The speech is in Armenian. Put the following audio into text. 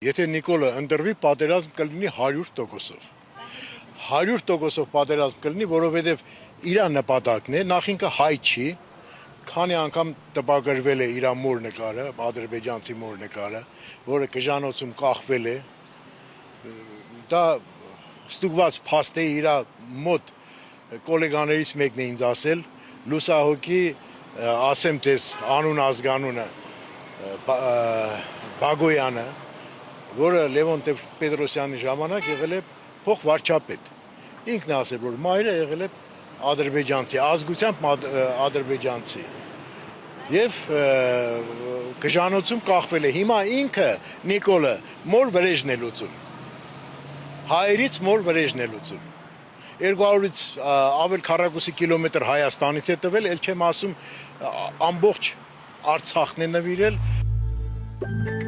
Եթե Նիկոլը ընտրվի, պատերազմ կլինի 100%-ով։ 100%-ով պատերազմ կլինի, որովհետև իր նպատակն է, նախ ինքը հայ չի, քանի անգամ տպագրվել է իր մոր նկարը, ադրբեջանցի մոր նկարը, որը կժանոցում կախվել է, դա ստուգված փաստ է իր մոտ կոլեգաներից մեկն է ինձ ասել, լուսահոգի, ասեմ ձեզ անուն ազգանունը, Բագոյանը, որը Լևոն Պետրոսյանի ժամանակ եղել է փոխվարչապետ։ Ինքն է ասել, որ մայրը եղել է ադրբեջանցի, ազգությամբ ադրբեջանցի։ Եվ գժանոցում կախվել է։ Հիմա ինքը Նիկոլը մոր վրեժն է լուծում։ Հայերից մոր վրեժն է լուծում։ 200-ից ավել քառակուսի կիլոմետր Հայաստանից է տվել, ել չեմ ասում ամբողջ Արցախն է նվիրել։